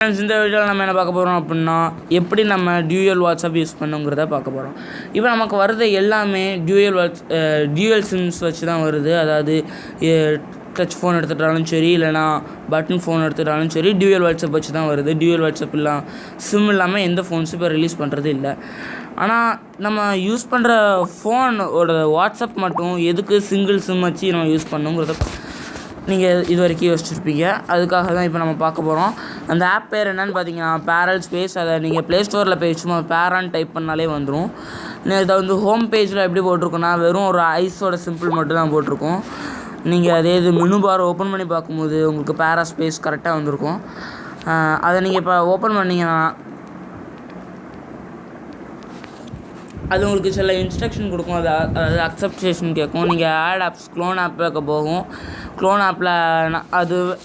இந்த வீடியோவில் நம்ம என்ன பார்க்க போகிறோம் அப்படின்னா எப்படி நம்ம டியூயல் வாட்ஸ்அப் யூஸ் பண்ணுங்கிறத பார்க்க போகிறோம். இப்போ நமக்கு வர்றது எல்லாமே டியூயல் சிம்ஸ் வச்சு தான் வருது. அதாவது டச் ஃபோன் எடுத்துட்டாலும் சரி, இல்லைனா பட்டன் ஃபோன் எடுத்துட்டாலும் சரி, டியூயல் வாட்ஸ்அப் வச்சு தான் வருது. டியூயல் வாட்ஸ்அப் சிம் இல்லாமல் எந்த ஃபோன்ஸும் இப்போ ரிலீஸ் பண்ணுறது இல்லை. ஆனால் நம்ம யூஸ் பண்ணுற ஃபோனோட வாட்ஸ்அப் மட்டும் எதுக்கு சிங்கிள் சிம் வச்சு நம்ம யூஸ் பண்ணுங்கிறத நீங்கள் இது வரைக்கும் யோசிச்சுருப்பீங்க. அதுக்காக தான் இப்போ நம்ம பார்க்க போகிறோம். அந்த ஆப் பேர் என்னென்னு பார்த்தீங்கன்னா பேரல் ஸ்பேஸ். அதை நீங்கள் ப்ளே ஸ்டோரில் போய் சும்மா பேரான்னு டைப் பண்ணாலே வந்துடும். இதை வந்து ஹோம் பேஜில் எப்படி போட்டிருக்கோன்னா வெறும் ஒரு ஐஸோட சிம்பிள் மட்டும் தான் போட்டிருக்கோம். நீங்கள் அதே இது மெனு பார் ஓப்பன் பண்ணி பார்க்கும்போது உங்களுக்கு பேரா ஸ்பேஸ் கரெக்டாக வந்திருக்கும். அதை நீங்கள் இப்போ ஓப்பன் பண்ணிங்கன்னா அது உங்களுக்கு சில இன்ஸ்ட்ரக்ஷன் கொடுக்கும். அதாவது அக்செப்டேஷன் கேட்கும். நீங்கள் ஆட் ஆப்ஸ் க்ளோன் ஆப்புக்கு போகும். க்ளோன் ஆப்பில்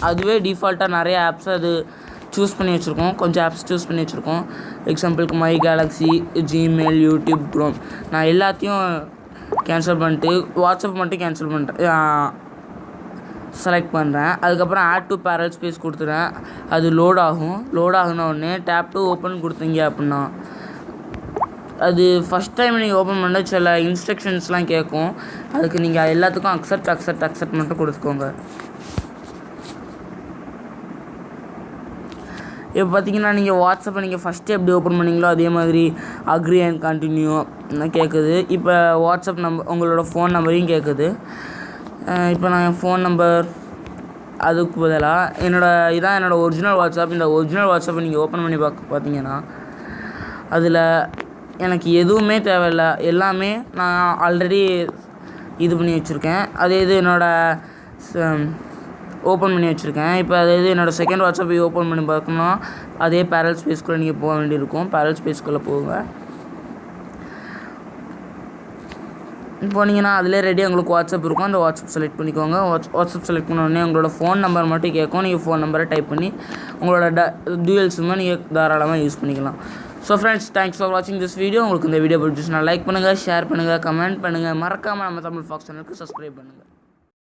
அதுவே டிஃபால்ட்டாக நிறைய ஆப்ஸ் அது சூஸ் பண்ணி வச்சுருக்கோம். கொஞ்சம் ஆப்ஸ் சூஸ் பண்ணி வச்சுருக்கோம். எக்ஸாம்பிளுக்கு my Galaxy, Gmail, YouTube, Chrome. நான் எல்லாத்தையும் கேன்சல் பண்ணிட்டு வாட்ஸ்அப் மட்டும் கேன்சல் பண்ணுறேன், செலக்ட் பண்ணுறேன். அதுக்கப்புறம் ஆட் டு பேரல் ஸ்பேஸ் கொடுத்துறேன். அது லோட் ஆகுன உடனே டேப் டு ஓப்பன் கொடுத்தீங்க அப்படின்னா அது ஃபஸ்ட் டைம் நீங்கள் ஓப்பன் பண்ண சில இன்ஸ்ட்ரக்ஷன்ஸ்லாம் கேட்கும். அதுக்கு நீங்கள் எல்லாத்துக்கும் அக்செப்ட் மட்டும் கொடுத்துக்கோங்க. இப்போ பார்த்தீங்கன்னா நீங்கள் வாட்ஸ்அப்பை நீங்கள் ஃபஸ்ட்டு எப்படி ஓப்பன் பண்ணிங்களோ அதே மாதிரி அக்ரி அண்ட் கண்டினியூ கேட்குது. இப்போ வாட்ஸ்அப் உங்களோட ஃபோன் நம்பரையும் கேட்குது. இப்போ நான் என் ஃபோன் நம்பர் அதுக்கு பதிலாக இதான் என்னோடய ஒரிஜினல் வாட்ஸ்அப். இந்த ஒரிஜினல் வாட்ஸ்அப்பை நீங்கள் ஓப்பன் பண்ணி பார்த்தீங்கன்னா அதில் எனக்கு எதுவுமே தேவையில்லை. எல்லாமே நான் ஆல்ரெடி இது பண்ணி வச்சுருக்கேன். அதே இது ஓப்பன் பண்ணி வச்சுருக்கேன். இப்போ அதே இது என்னோடய செகண்ட் வாட்ஸ்அப்பை ஓப்பன் பண்ணி பார்க்கணும்னா அதே பேரல் ஸ்பேஸ்க்குள்ளே நீங்கள் போக வேண்டியிருக்கும். பேரல் ஸ்பேஸ்க்குள்ளே போங்க. போனீங்கன்னா அதிலே ரெடி உங்களுக்கு வாட்ஸ்அப் இருக்கும். அந்த வாட்ஸ்அப் செலக்ட் பண்ணிக்கோங்க. வாட்ஸ்அப் செலக்ட் பண்ண உடனே உங்களோட ஃபோன் நம்பர் மட்டும் கேட்கும். நீங்கள் ஃபோன் நம்பரை டைப் பண்ணி உங்களோட டியூயல் சிம்மை நீங்கள் தாராளமாக யூஸ் பண்ணிக்கலாம். ஸோ ஃப்ரெண்ட்ஸ், தேங்க்ஸ் ஃபார் வாட்சிங் திஸ் வீடியோ. உங்களுக்கு இந்த வீடியோ பிடிச்சிச்சுன்னா லைக் பண்ணுங்கள், ஷேர் பண்ணுங்கள், கமெண்ட் பண்ணுங்கள். மறக்காமல் நம்ம தமிழ் ஃபாக்ஸ் சேனலுக்கு சப்ஸ்கிரைப் பண்ணுங்கள்.